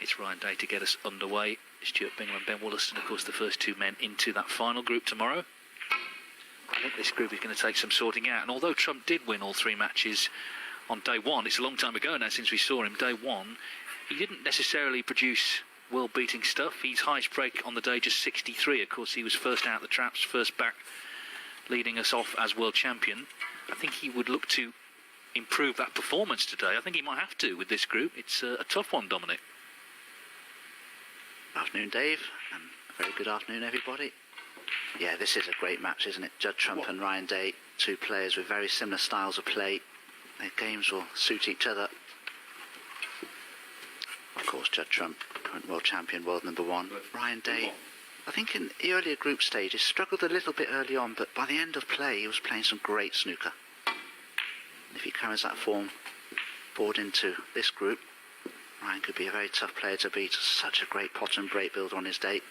it's Ryan Day to get us underway. Stuart Bingham and Ben Wollaston, of course, the first two men into that final group tomorrow. I think this group is going to take some sorting out. And although Trump did win all three matches on day one, it's a long time ago now since we saw him, day one, he didn't necessarily produce world-beating stuff. His highest break on the day, just 63. Of course, he was first out the traps, first back, leading us off as world champion. I think he would look to improve that performance today. I think he might have to with this group. It's a tough one, Dominic. Afternoon, Dave, and a very good afternoon, everybody. Yeah, this is a great match, isn't it? Judd Trump and Ryan Day, two players with very similar styles of play. Their games will suit each other. Of course, Judd Trump, current world champion, world number one. Ryan Day, I think in the earlier group stages, struggled a little bit early on, but by the end of play, he was playing some great snooker. And if he carries that form forward into this group, Ryan could be a very tough player to beat. Such a great pot and break build on his day.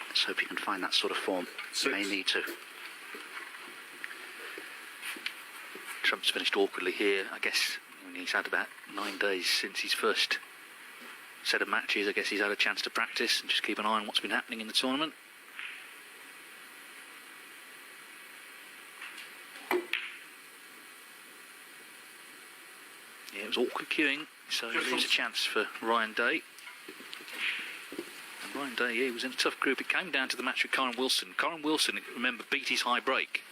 Let's hope he can find that sort of form. He may need to. Trump's finished awkwardly here. I guess he's had about 9 days since his first set of matches. I guess he's had a chance to practice and just keep an eye on what's been happening in the tournament. Yeah, it was awkward queuing, so it leaves a chance for Ryan Day. And Ryan Day, yeah, he was in a tough group. It came down to the match with Karen Wilson. Karen Wilson, remember, beat his high break.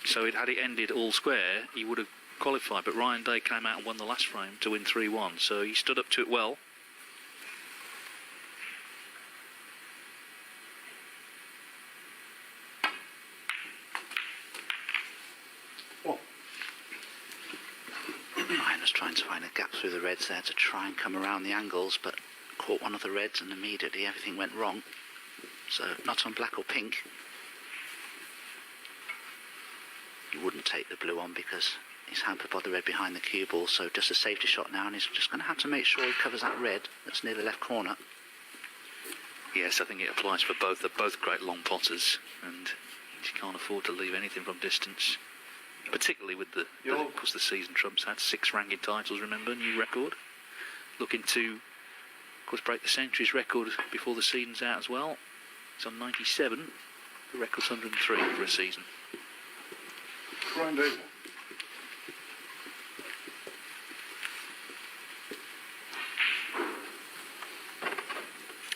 So had it ended all square, he would have qualified. But Ryan Day came out and won the last frame to win 3-1. So he stood up to it well. Ryan was trying to find a gap through the reds there to try and come around the angles, but caught one of the reds and immediately everything went wrong. So not on black or pink. He wouldn't take the blue on because he's hampered by the red behind the cue ball, so just a safety shot now, and he's just going to have to make sure he covers that red that's near the left corner. Yes, I think it applies for both. They're both great long potters, and you can't afford to leave anything from distance. Particularly with of course, the season Trump's had 6 ranking titles, remember, new record. Looking to, of course, break the centuries record before the season's out as well. It's on 97, the record's 103 for a season. Ryan Day.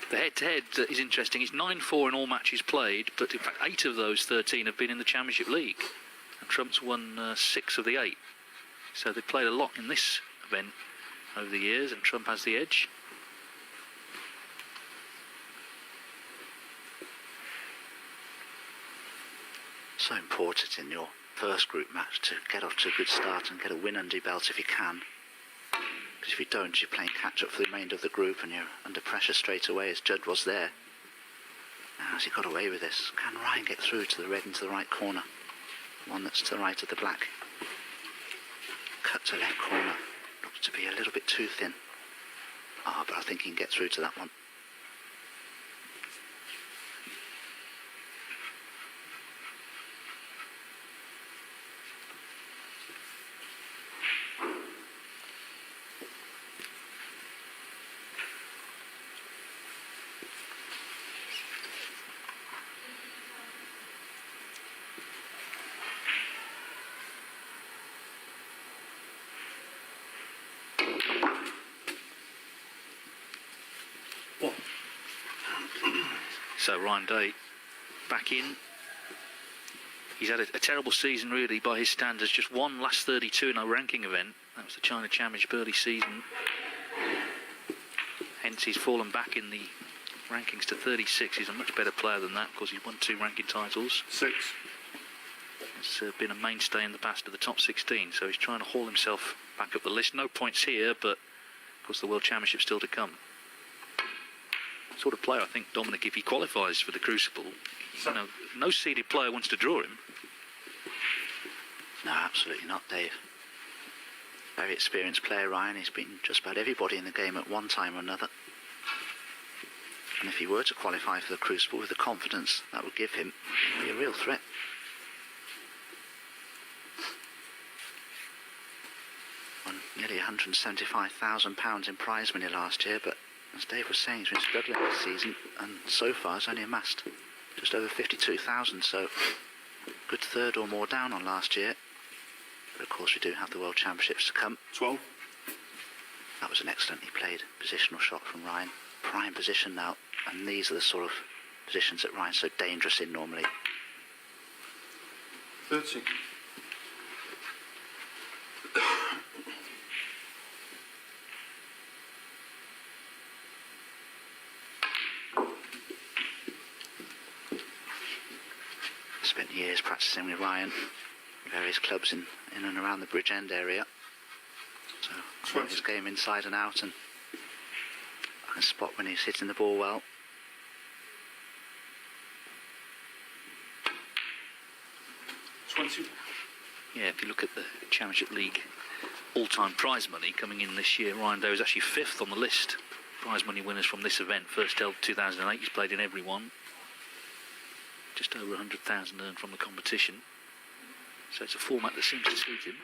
The head-to-head is interesting. It's 9-4 in all matches played, but in fact 8 of those 13 have been in the Championship League. And Trump's won 6 of the 8. So they've played a lot in this event over the years, and Trump has the edge. So important in your first group match to get off to a good start and get a win under your belt if you can. Because if you don't, you're playing catch-up for the remainder of the group and you're under pressure straight away, as Judd was there. Now, has he got away with this? Can Ryan get through to the red into the right corner? One that's to the right of the black. Cut to left corner. Looks to be a little bit too thin. But I think he can get through to that one. So Ryan Day back in. He's had a terrible season really by his standards. Just one last 32 in a ranking event. That was the China Championship early season. Hence he's fallen back in the rankings to 36. He's a much better player than that because he's won 2 ranking titles. 6. It's been a mainstay in the past of the top 16. So he's trying to haul himself back up the list. No points here, but of course the World Championship's still to come. Sort of player, I think, Dominic, if he qualifies for the Crucible, you know, no seeded player wants to draw him. No, absolutely not, Dave. Very experienced player, Ryan. He's beaten just about everybody in the game at one time or another. And if he were to qualify for the Crucible with the confidence that would give him, he'd be a real threat. Won nearly £175,000 in prize money last year, but as Dave was saying, he's been struggling this season, and so far has only amassed just over 52,000, so good third or more down on last year. But of course we do have the World Championships to come. 12. That was an excellently played positional shot from Ryan. Prime position now, and these are the sort of positions that Ryan's so dangerous in normally. 30. Spent years practicing with Ryan, various clubs in and around the Bridgend area. So I know his game inside and out, and I can spot when he's hitting the ball well. 20. Yeah, if you look at the Championship League all-time prize money coming in this year, Ryan Doe is actually 5th on the list. Prize money winners from this event, first held 2008, he's played in every one. Just over 100,000 earned from the competition. So it's a format that seems to suit him.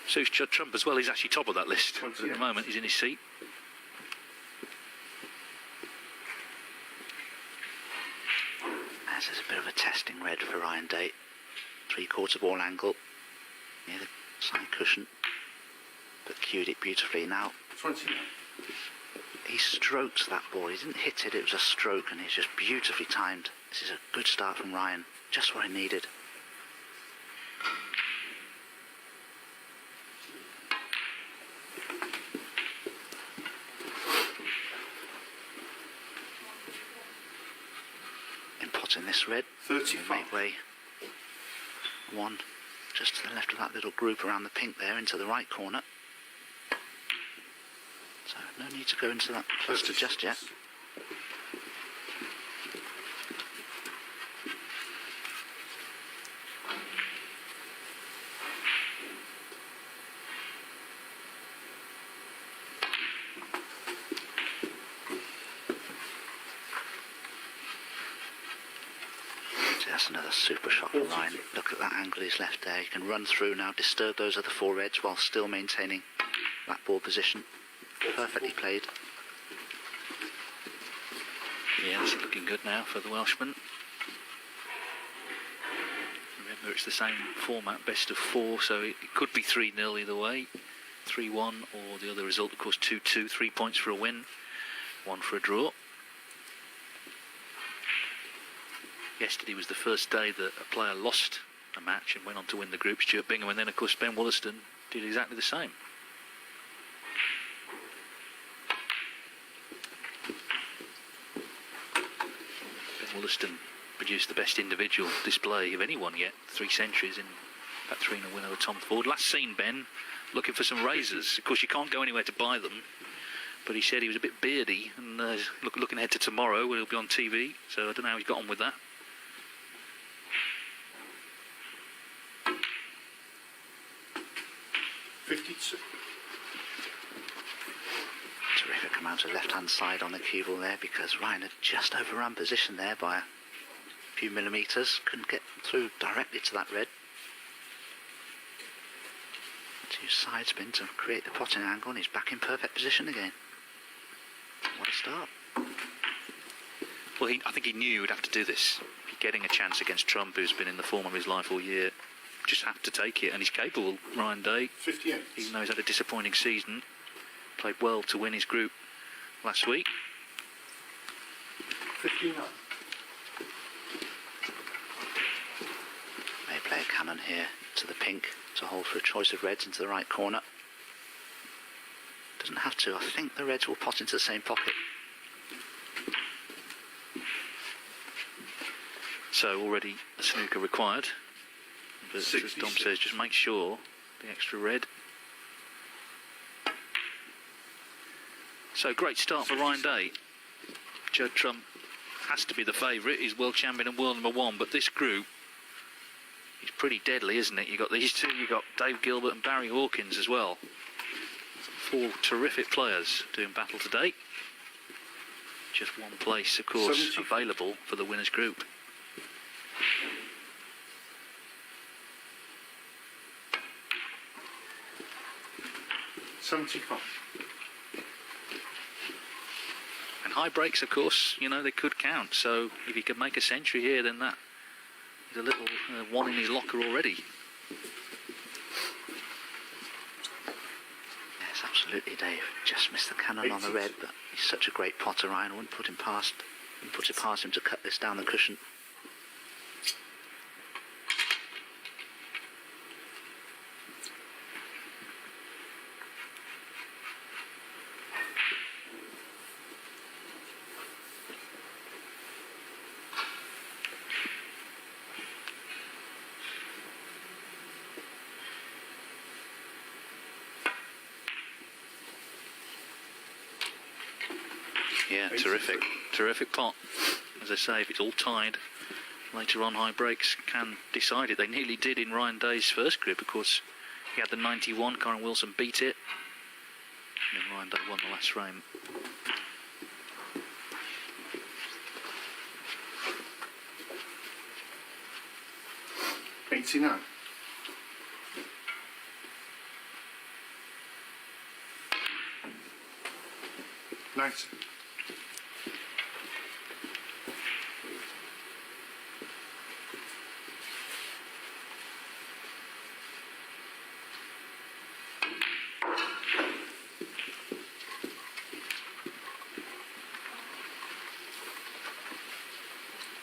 So is Judd Trump as well. He's actually top of that list. At the moment, he's in his seat. This is a bit of a testing red for Ryan Day. 3/4 ball angle near the side cushion, but cued it beautifully. Now 20. he strokes that ball. He didn't hit it, it was a stroke, and he's just beautifully timed. This is a good start from Ryan, just what he needed. In potting this red, 35. make way. One just to the left of that little group around the pink there, into the right corner. So no need to go into that cluster just yet. That's another super shot from Ryan. Look at that angle he's left there. He can run through now, disturb those other four reds while still maintaining that ball position. Perfectly played. Yeah, this is looking good now for the Welshman. Remember, it's the same format, best of 4, so it could be 3-0 either way. 3-1, or the other result, of course, 2-2. 3 points for a win, 1 for a draw. Yesterday was the first day that a player lost a match and went on to win the group, Stuart Bingham, and then of course Ben Wollaston did exactly the same. Ben Wollaston produced the best individual display of anyone yet, 3 centuries in that 3-0 win over Tom Ford. Last seen Ben looking for some razors. Of course you can't go anywhere to buy them, but he said he was a bit beardy, and looking ahead to tomorrow where he'll be on TV, so I don't know how he's got on with that. Terrific amount of left-hand side on the cue ball there, because Ryan had just overrun position there by a few millimetres. Couldn't get through directly to that red. 2 side spin to create the potting angle, and he's back in perfect position again. What a start. Well, I think he knew he would have to do this. Getting a chance against Trump, who's been in the form of his life all year, just have to take it, and he's capable, Ryan Day. 58. Even though he's had a disappointing season, played well to win his group last week. 59. May play a cannon here to the pink to hold for a choice of reds into the right corner. Doesn't have to. I think the reds will pot into the same pocket. So already a snooker required. But as Dom says, just make sure the extra red. So great start for Ryan Day. Judd Trump has to be the favourite. He's world champion and world number 1. But this group is pretty deadly, isn't it? You've got these two. You've got Dave Gilbert and Barry Hawkins as well. 4 terrific players doing battle today. Just one place, of course, 70. available for the winners group. 75. And high breaks, of course, you know, they could count. So if he could make a century here, then that is a little one in his locker already. Yes, absolutely, Dave. Just missed the cannon on the red, but he's such a great potter, Ryan. I wouldn't put it past him to cut this down the cushion. Yeah, terrific pot. As I say, if it's all tied, later on high breaks can decide it. They nearly did in Ryan Day's first group. Of course, he had the 91, Karen Wilson beat it, and then Ryan Day won the last frame. $89. $90.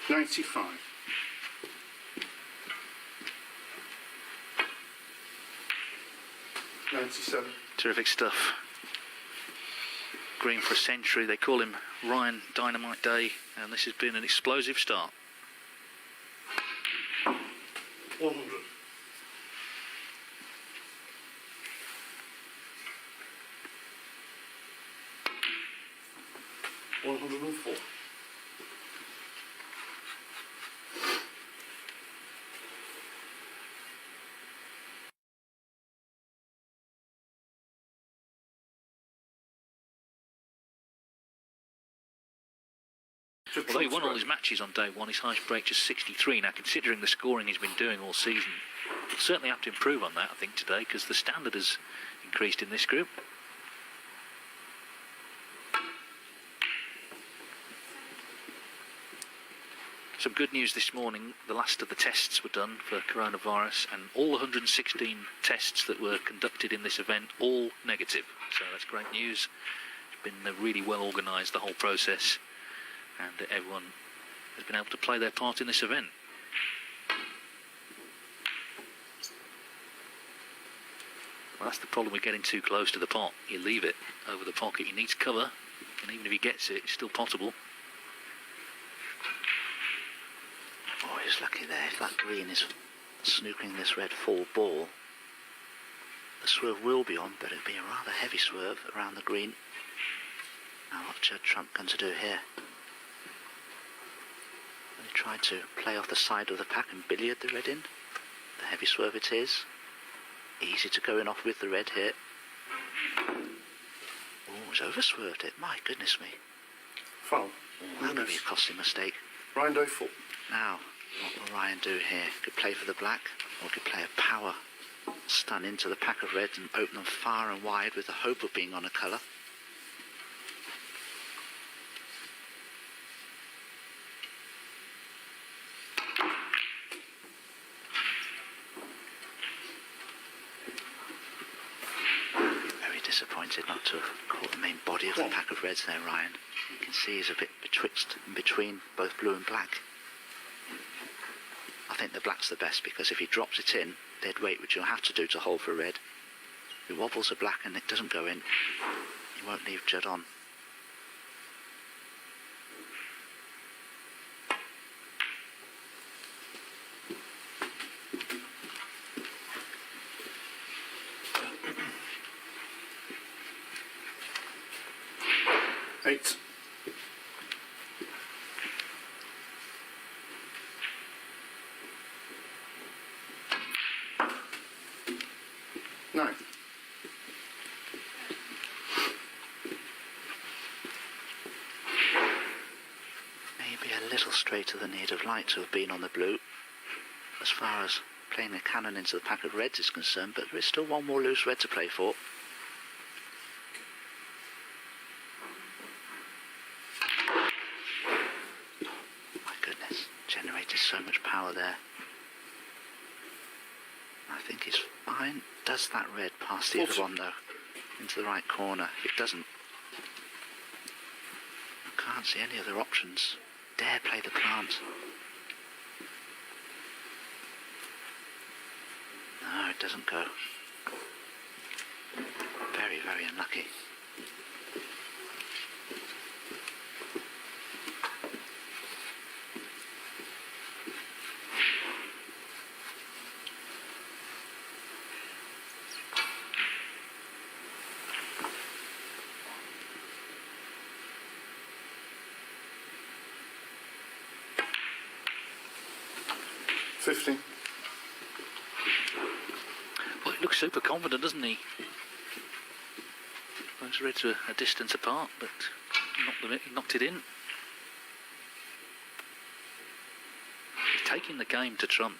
$95. $97. Terrific stuff. Green for a century. They call him Ryan Dynamite Day, and this has been an explosive start. 100. $104. Although he won all his matches on day one, his highest break just 63. Now, considering the scoring he's been doing all season, he'll certainly have to improve on that, I think, today, because the standard has increased in this group. Some good news this morning. The last of the tests were done for coronavirus, and all 116 tests that were conducted in this event, all negative. So that's great news. It's been really well organised, the whole process, and everyone has been able to play their part in this event. Well, that's the problem with getting too close to the pot. You leave it over the pocket. He needs cover, and even if he gets it, it's still potable. Oh, he's lucky there. If that green is snookering this red full ball, the swerve will be on, but it'll be a rather heavy swerve around the green. Now what's Judd Trump going to do here? He tried to play off the side of the pack and billiard the red in. The heavy swerve it is. Easy to go in off with the red here. Oh, he's over swerved it. My goodness me. Foul. Oh, that could be a costly mistake. Ryan Day 4. Now, what will Ryan do here? Could play for the black, or could play a power stun into the pack of reds and open them far and wide with the hope of being on a colour. Very disappointed not to have caught the main body of the pack of reds there, Ryan. You can see he's a bit betwixt and between both blue and black. I think the black's the best, because if he drops it in, dead weight, which you'll have to do to hold for red, if he wobbles a black and it doesn't go in, he won't leave Judd on. $8. $9. Maybe a little straighter than he'd have liked to have been on the blue, as far as playing a cannon into the pack of reds is concerned, but there is still one more loose red to play for. power there. I think he's fine. Does that red pass the other one though? Into the right corner. If it doesn't, I can't see any other options. Dare play the plant. No, it doesn't go. Very, very unlucky. Well, he looks super confident, doesn't he? Those reds were a distance apart, but he knocked it in. He's taking the game to Trump.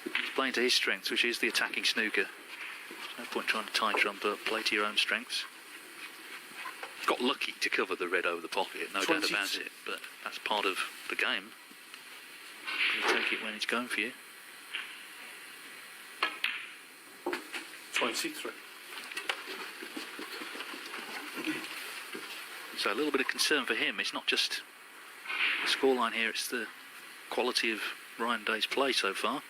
He's playing to his strengths, which is the attacking snooker. There's no point trying to tie Trump up. Play to your own strengths. Got lucky to cover the red over the pocket, no doubt about it, but that's part of the game. You take it when it's going for you. 23. So a little bit of concern for him. It's not just the scoreline here, it's the quality of Ryan Day's play so far.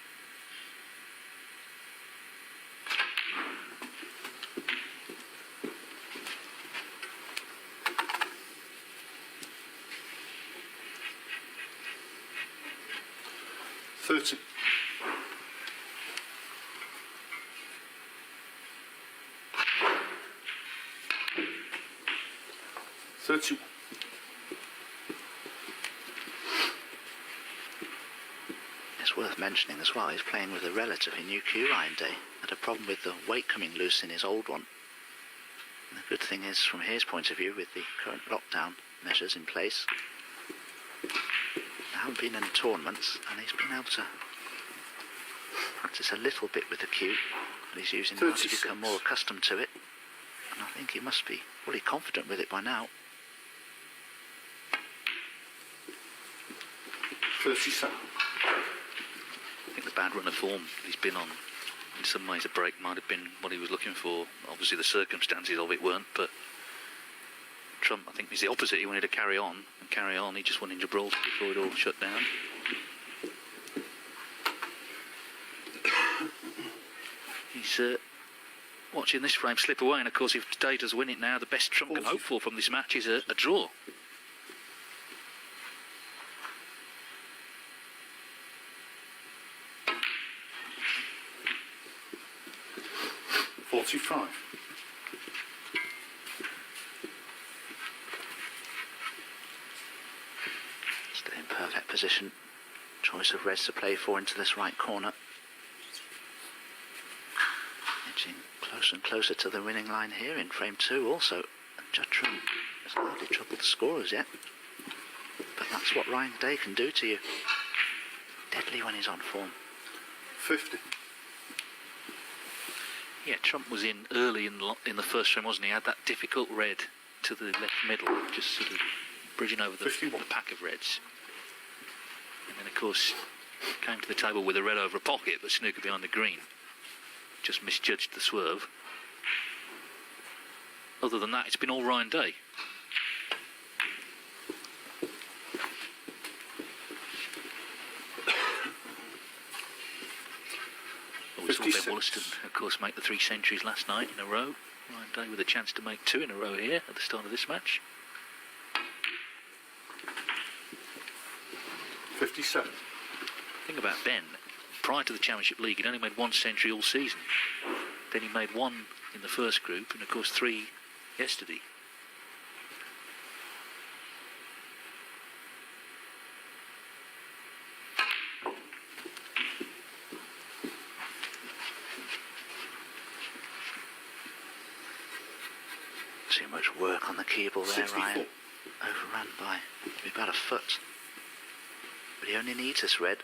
It's worth mentioning as well, he's playing with a relatively new cue, Ryan Day. Had a problem with the weight coming loose in his old one. And the good thing is, from his point of view, with the current lockdown measures in place, there haven't been any tournaments, and he's been able to practice a little bit with the cue, and he's using now to become more accustomed to it. And I think he must be fully confident with it by now. 37. I think the bad run of form he's been on, in some ways a break might have been what he was looking for. Obviously the circumstances of it weren't, but Trump, I think, is the opposite. He wanted to carry on and carry on. He just won in Gibraltar before it all shut down. He's watching this frame slip away, and of course if Day does win it now, the best Trump can hope for from this match is a draw. Stay in perfect position. Choice of reds to play for into this right corner. Edging closer and closer to the winning line here in frame 2 also. And Judd Trump has hardly troubled the scorers yet. But that's what Ryan Day can do to you. Deadly when he's on form. 50. Yeah, Trump was in early in the first frame, wasn't he? He had that difficult red to the left middle, just sort of bridging over the pack of reds. And then, of course, came to the table with a red over a pocket, but snooker behind the green. Just misjudged the swerve. Other than that, it's been all Ryan Day. We saw Ben Wollaston, of course, make the 3 centuries last night in a row. Ryan Day with a chance to make 2 in a row here at the start of this match. 57. The thing about Ben, prior to the Championship League, he'd only made 1 century all season. Then he made 1 in the first group, and of course 3 yesterday. Too much work on the keyboard there, 64. Ryan. Overrun by about a foot. But he only needs this red,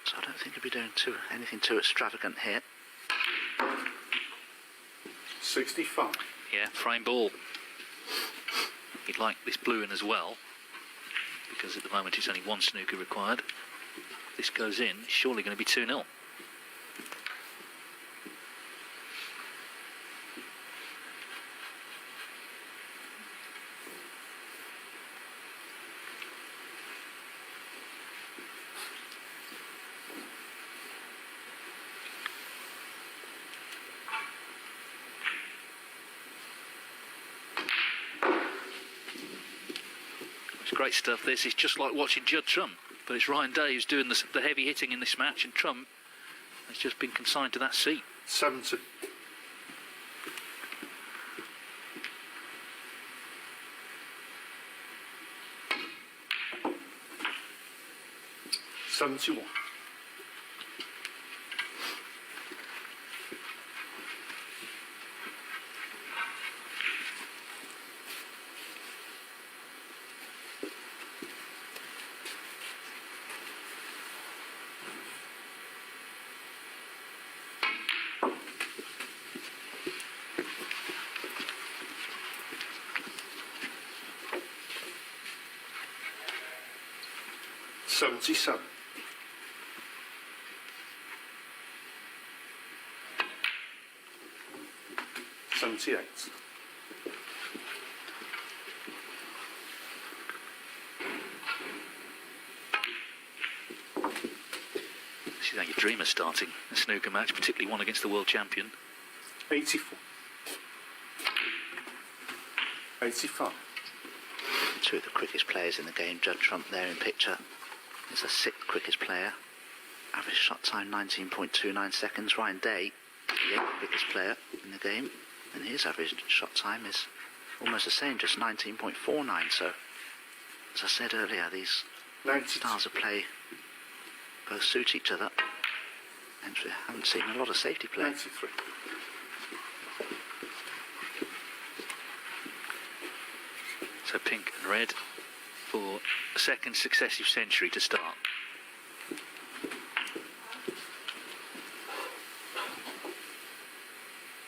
so I don't think he'll be doing anything too extravagant here. 65. Yeah, frame ball. He'd like this blue in as well. because at the moment it's only one snooker required. If this goes in, it's surely going to be 2-0. Great stuff. This is just like watching Judd Trump, but it's Ryan Day who's doing the heavy hitting in this match, and Trump has just been consigned to that seat. 70. 71. $77. 78. This is how your dream of starting a snooker match, particularly one against the world champion. 84. 85. Two of the quickest players in the game. Judd Trump there in picture is the 6th quickest player. Average shot time 19.29 seconds. Ryan Day, the 8th quickest player in the game, and his average shot time is almost the same, just 19.49. So, as I said earlier, these 92. styles of play both suit each other, and we haven't seen a lot of safety play. 93. So pink and red for a second successive century to start.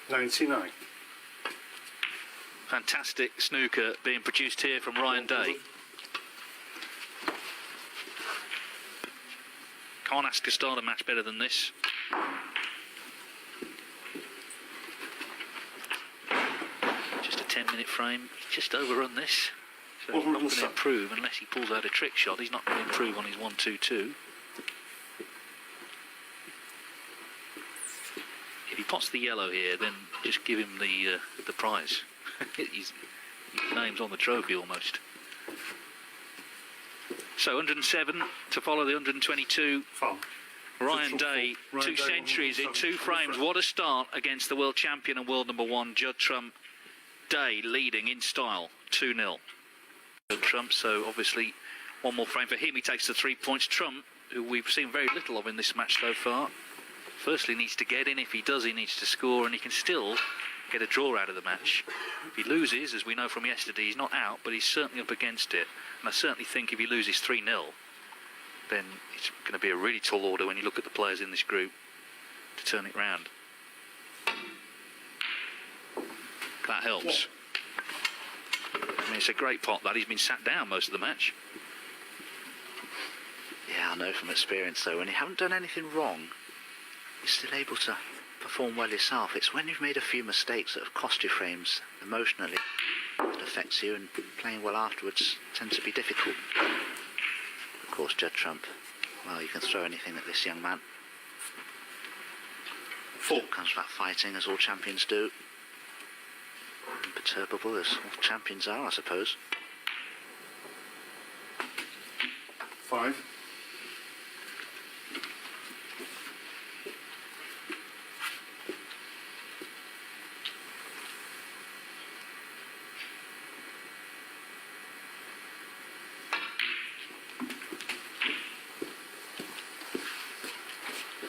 $99. Fantastic snooker being produced here from Ryan Day. Can't ask to start a match better than this. Just a 10-minute frame. He's just overrun this. So he's not going to improve unless he pulls out a trick shot. He's not going to improve on his 1-2-2. If he pots the yellow here, then just give him the prize. His name's on the trophy almost. So 107 to follow the 122. Fun. Ryan Day, two centuries in 2 frames. What a start against the world champion and world number 1, Judd Trump. Day leading in style, 2-0. Judd Trump, so obviously one more frame for him. He takes the 3 points. Trump, who we've seen very little of in this match so far, firstly needs to get in. If he does, he needs to score, and he can still get a draw out of the match. If he loses, as we know from yesterday, he's not out, but he's certainly up against it. And I certainly think if he loses 3-0, then it's going to be a really tall order when you look at the players in this group to turn it round. That helps. I mean, it's a great pot that. He's been sat down most of the match. Yeah, I know from experience though, when you haven't done anything wrong, you're still able to perform well yourself. It's when you've made a few mistakes that have cost you frames emotionally that affects you, and playing well afterwards tends to be difficult. Of course, Judd Trump, well, you can throw anything at this young man. 4. Comes back fighting, as all champions do. Imperturbable, as all champions are, I suppose. 5.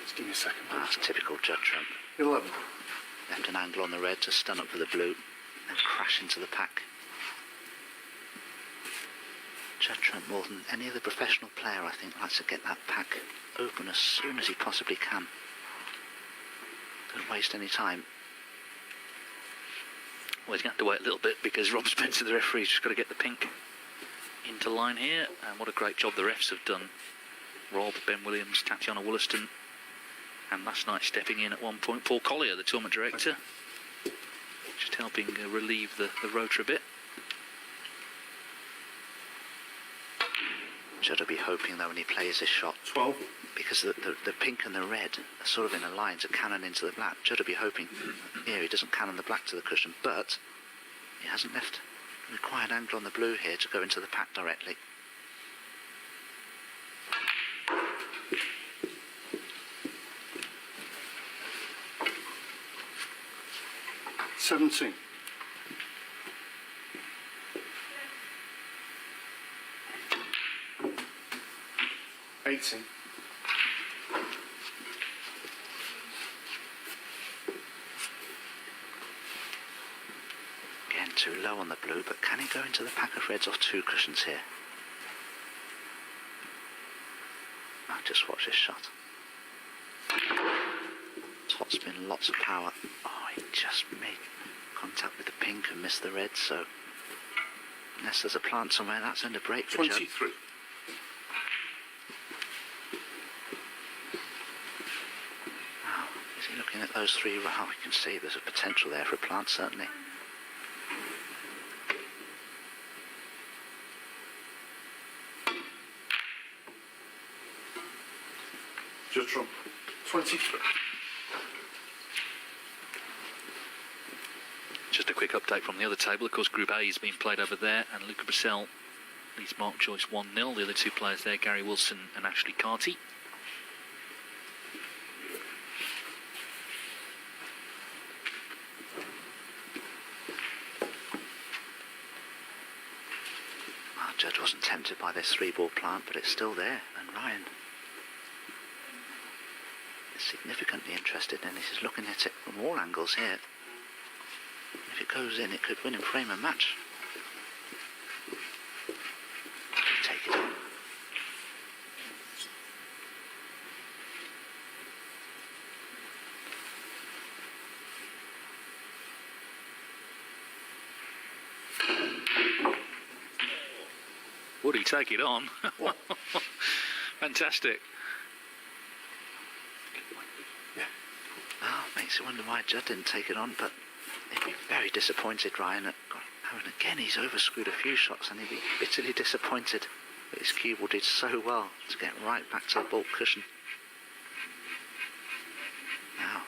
Just give me a second. That's typical Judd Trump. 11. Left an angle on the red to stun up for the blue, and crash into the pack. Judd Trump, more than any other professional player, I think, likes to get that pack open as soon as he possibly can. Don't waste any time. Well, he's going to have to wait a little bit because Rob Spencer, the referee, has just got to get the pink into line here, and what a great job the refs have done. Rob, Ben Williams, Tatiana Wollaston, and last night stepping in at one point, Paul Collier, the tournament director, just helping relieve the rotor a bit. Judd will be hoping though when he plays this shot, 12. because the pink and the red are sort of in a line to cannon into the black. Judd will be hoping here he doesn't cannon the black to the cushion, but he hasn't left the required angle on the blue here to go into the pack directly. $17. 18. Again, too low on the blue, but can he go into the pack of reds off 2 cushions here? Oh, just watch this shot. Top spin, lots of power. Oh, he just made contact with the pink and missed the red, so unless there's a plant somewhere, that's under break for Judd. 23. Oh, is he looking at those 3? Well, we can see there's a potential there for a plant, certainly. Judd Trump. 23. Just a quick update from the other table. Of course, Group A is being played over there, and Luca Brissell leads Mark Joyce 1-0. The other 2 players there, Gary Wilson and Ashley Carty. Well, Judd wasn't tempted by this 3-ball plant, but it's still there, and Ryan is significantly interested, and he's looking at it from all angles here. If it goes in, it could win and frame a match. Take it on. Would he take it on? Fantastic. Oh, makes you wonder why Judd didn't take it on, but he'd be very disappointed, Ryan. And again, he's overscrewed a few shots, and he'd be bitterly disappointed that his cue ball did so well to get right back to the baulk cushion. Now,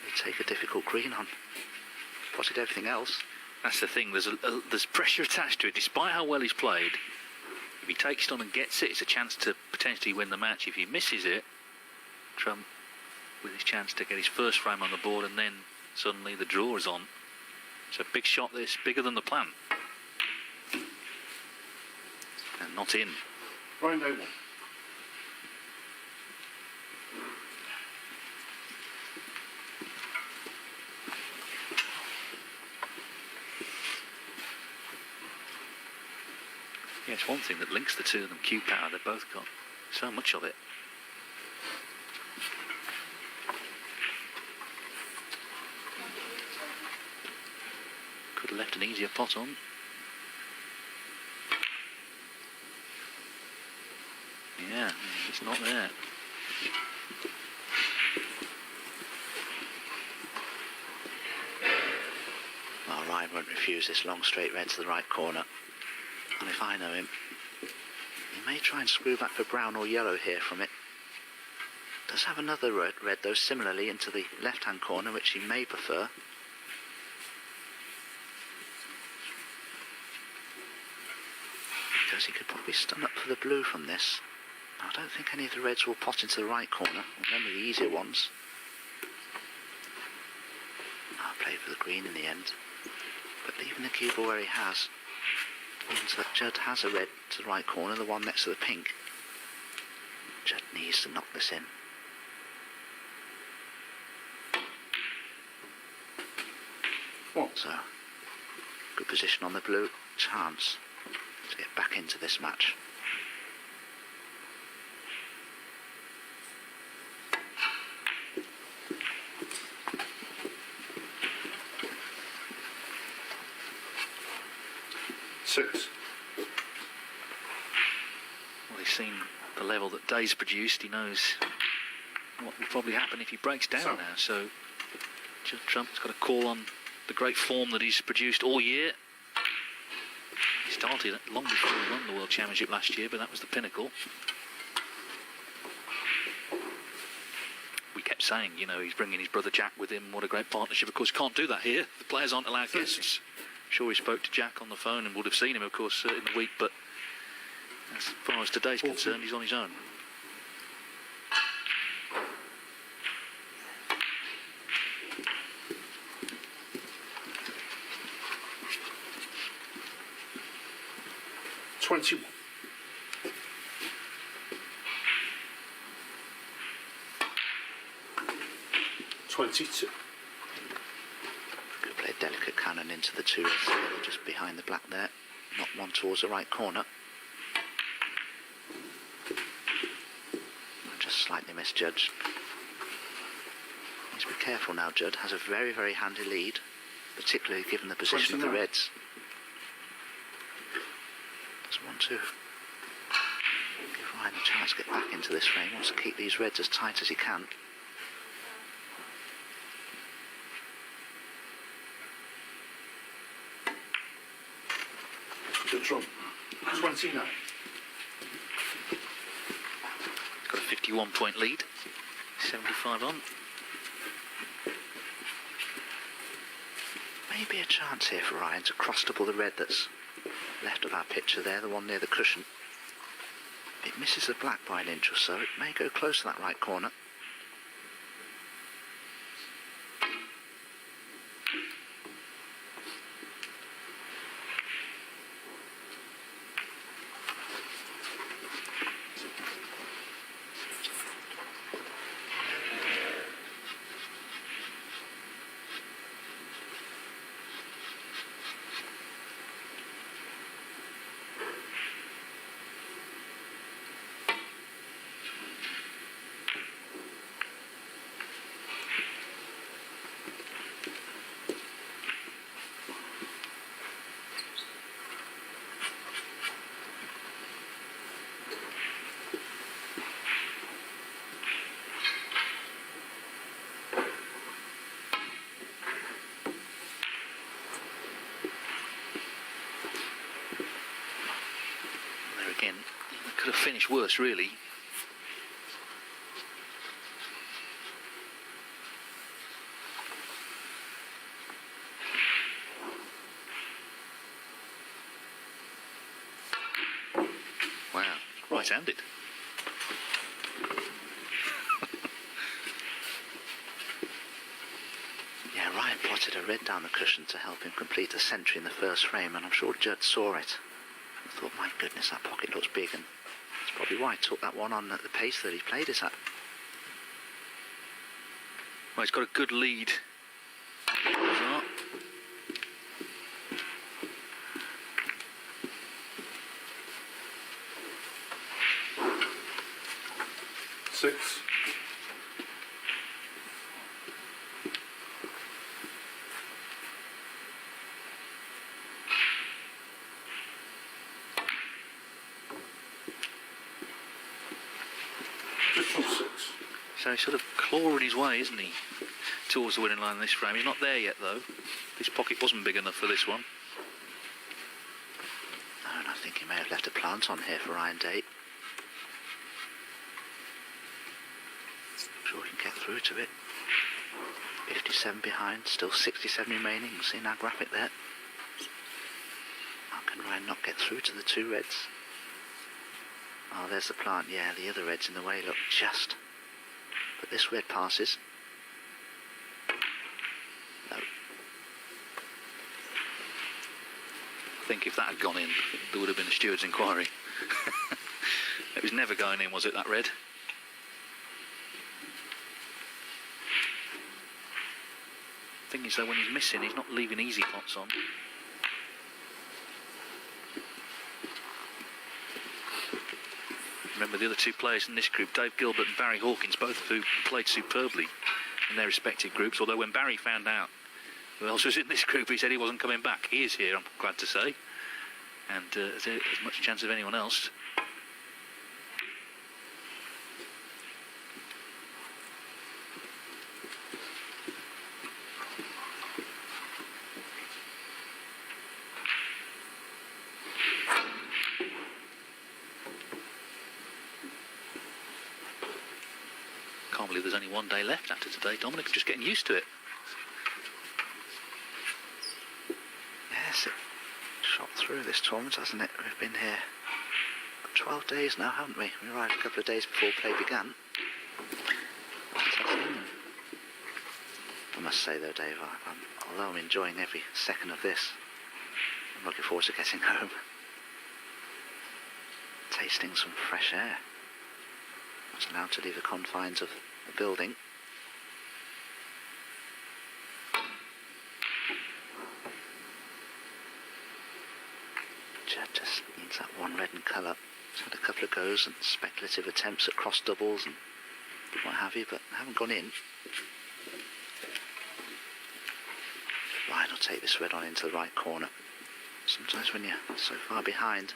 they take a difficult green on. Potted everything else. That's the thing, there's pressure attached to it. Despite how well he's played, if he takes it on and gets it, it's a chance to potentially win the match. If he misses it, Trump with his chance to get his first frame on the board, and then suddenly the draw is on. It's a big shot this, bigger than the plan. And not in. Ryan A1. Yeah, it's one thing that links the two of them, cue power. They've both got so much of it. Could have left an easier pot on. Yeah, it's not there. Well, Ryan won't refuse this long straight red to the right corner. And if I know him, he may try and screw back for brown or yellow here from it. Does have another red though, similarly into the left-hand corner, which he may prefer. Because he could probably stun up for the blue from this. I don't think any of the reds will pot into the right corner, or none of the easier ones. I'll play for the green in the end. But leaving the cue ball where he has means that Judd has a red to the right corner, the one next to the pink. Judd needs to knock this in. What? So, good position on the blue, chance to get back into this match. seen the level that Day's produced, he knows what will probably happen if he breaks down So- now. So Judd Trump's got a call on the great form that he's produced all year. He started long before he won the World Championship last year, but that was the pinnacle. We kept saying, you know, he's bringing his brother Jack with him. What a great partnership. Of course, can't do that here. The players aren't allowed guests. Sure, he spoke to Jack on the phone and would have seen him, of course, in the week, but as far as today's concerned, he's on his own. $21. $22. Could play a delicate cannon into the two reds together, just behind the black there. Not one towards the right corner. Just slightly misjudged. Needs to be careful now. Judd has a very, very handy lead, particularly given the position of the 29. reds. Doesn't want to give Ryan a chance to get back into this frame. Wants to keep these reds as tight as he can. Judd Trump. 29. He's got a 51-point lead, 75 on. Maybe a chance here for Ryan to cross double the red that's left of our picture there, the one near the cushion. If it misses the black by an inch or so, it may go close to that right corner. Again, could have finished worse, really. Wow, right-handed. Yeah, Ryan plotted a red down the cushion to help him complete a century in the first frame, and I'm sure Judd saw it. I thought, my goodness, that pocket looks big, and that's probably why I took that one on at the pace that he played it at. Well, he's got a good lead. Well, 6. Judd Trump 6. so he's sort of clawing his way, isn't he, towards the winning line in this frame. He's not there yet, though. His pocket wasn't big enough for this one. Oh, and I think he may have left a plant on here for Ryan Day. I'm sure he can get through to it. 57 behind, still 67 remaining. You can see in our graphic there. How can Ryan not get through to the two reds? Oh, there's the plant. Yeah, the other red's in the way. Look, just. But this red passes. No. I think if that had gone in, there would have been a steward's inquiry. It was never going in, was it, that red? Thing is, though, when he's missing, he's not leaving easy pots on. Remember the other two players in this group, Dave Gilbert and Barry Hawkins, both of who played superbly in their respective groups, although when Barry found out who else was in this group, he said he wasn't coming back. He is here, I'm glad to say, and has as much chance as anyone else. there's only one day left after today. Dominic's just getting used to it. Yes, it shot through this tournament, hasn't it? We've been here 12 days now, haven't we? We arrived a couple of days before play began. I must say though, Dave, although I'm enjoying every second of this, I'm looking forward to getting home. Tasting some fresh air. Not allowed to leave the confines of the building. Judd just needs that one red in colour. He's had a couple of goes and speculative attempts at cross doubles and what have you, but haven't gone in. Ryan will take this red on into the right corner. Sometimes when you're so far behind,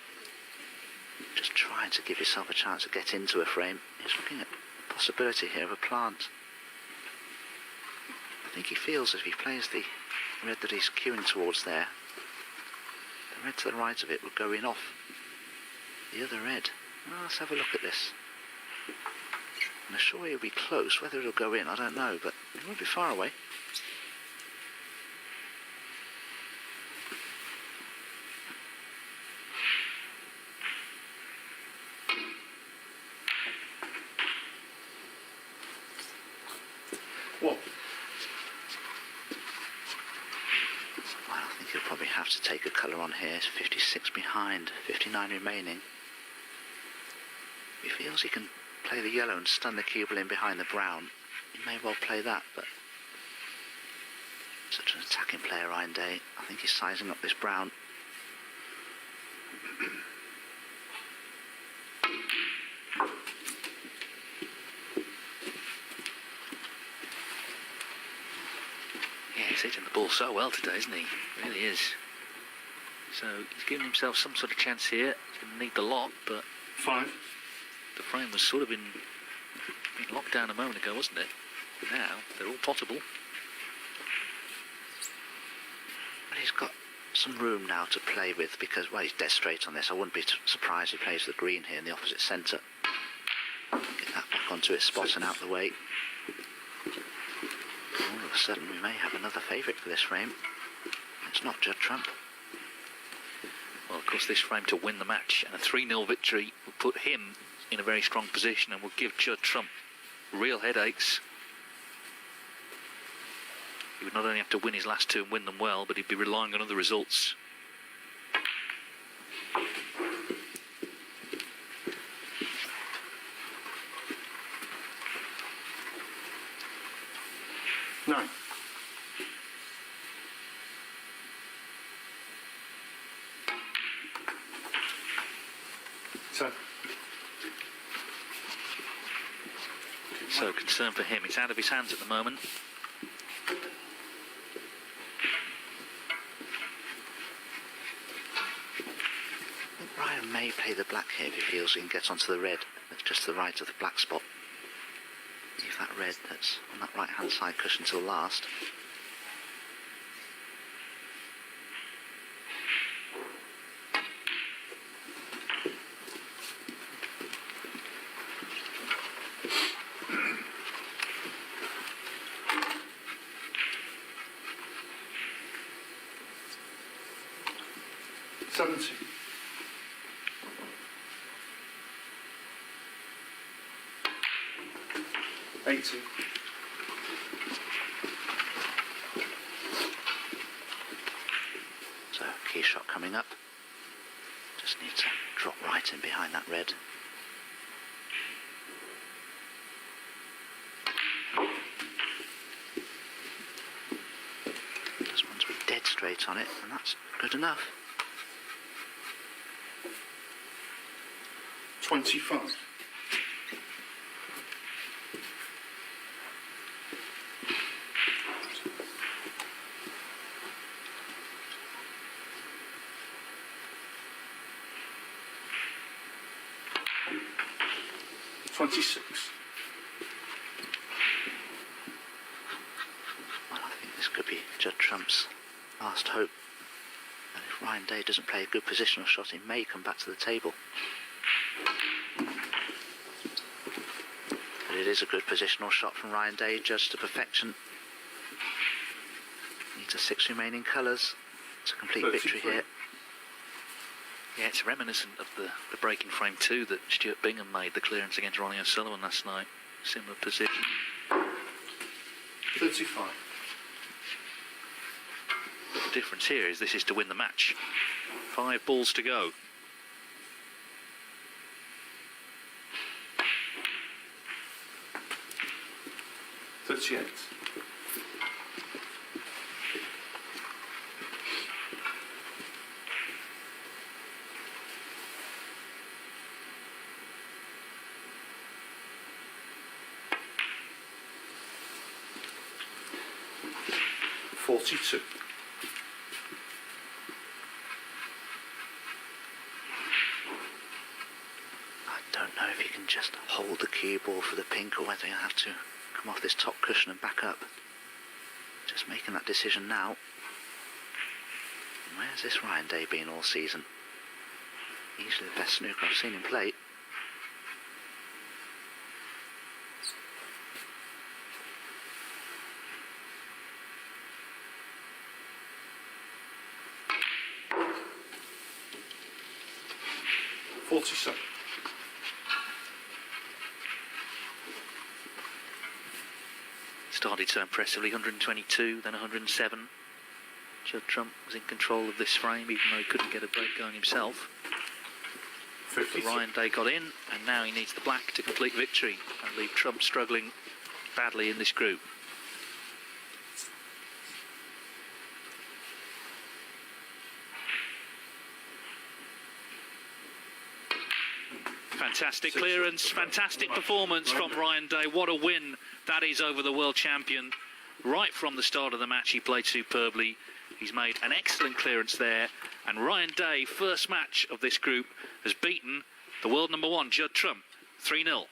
just trying to give yourself a chance to get into a frame. He's looking at the possibility here of a plant. I think he feels if he plays the red that he's queuing towards there, the red to the right of it will go in off the other red. Well, let's have a look at this. I'm sure he'll be close. Whether it'll go in, I don't know, but it won't be far away. What? Well, I think he'll probably have to take a colour on here. It's 56 behind, 59 remaining. He feels he can play the yellow and stun the cue ball in behind the brown. He may well play that, but such an attacking player, Ryan Day. I think he's sizing up this brown. Yeah, he's hitting the ball so well today, isn't he? Really is. So he's giving himself some sort of chance here. He's going to need the lot, but 5. the frame was sort of been locked down a moment ago, wasn't it? Now they're all potable. But he's got some room now to play with because, well, he's dead straight on this. I wouldn't be surprised if he plays the green here in the opposite centre. Get that back onto its spot and out the way. All of a sudden we may have another favourite for this frame. It's not Judd Trump. Well, of course, this frame to win the match and a 3-0 victory will put him in a very strong position and will give Judd Trump real headaches. He would not only have to win his last two and win them well, but he'd be relying on other results. Nine. 10. So concern for him, it's out of his hands at the moment. I think Ryan may play the black here if he feels he can get onto the red. That's just to the right of the black spot. Leave that red that's on that right hand side cushion till last. Eighty. So, key shot coming up. Just need to drop right in behind that red. Just want to be dead straight on it, and that's good enough. 25. Well, I think this could be Judd Trump's last hope. And if Ryan Day doesn't play a good positional shot, he may come back to the table. But it is a good positional shot from Ryan Day, judged to perfection. Needs a 6 remaining colours. It's a complete victory here. Yeah, it's reminiscent of the breaking frame 2 that Stuart Bingham made, the clearance against Ronnie O'Sullivan last night. Similar position. 35. But the difference here is this is to win the match. 5 balls to go. $38. $42. I don't know if you can just hold the cue ball for the pink or whether you have to come off this top cushion and back up. Just making that decision now. Where's this Ryan Day been all season? Easily the best snooker I've seen him play. $47. Started so impressively, 122, then 107. Judd Trump was in control of this frame, even though he couldn't get a break going himself. 56. But Ryan Day got in, and now he needs the black to complete victory and leave Trump struggling badly in this group. Fantastic clearance, fantastic performance from Ryan Day. What a win that is over the world champion. Right from the start of the match, he played superbly. He's made an excellent clearance there. And Ryan Day, first match of this group, has beaten the world number 1, Judd Trump, 3-0.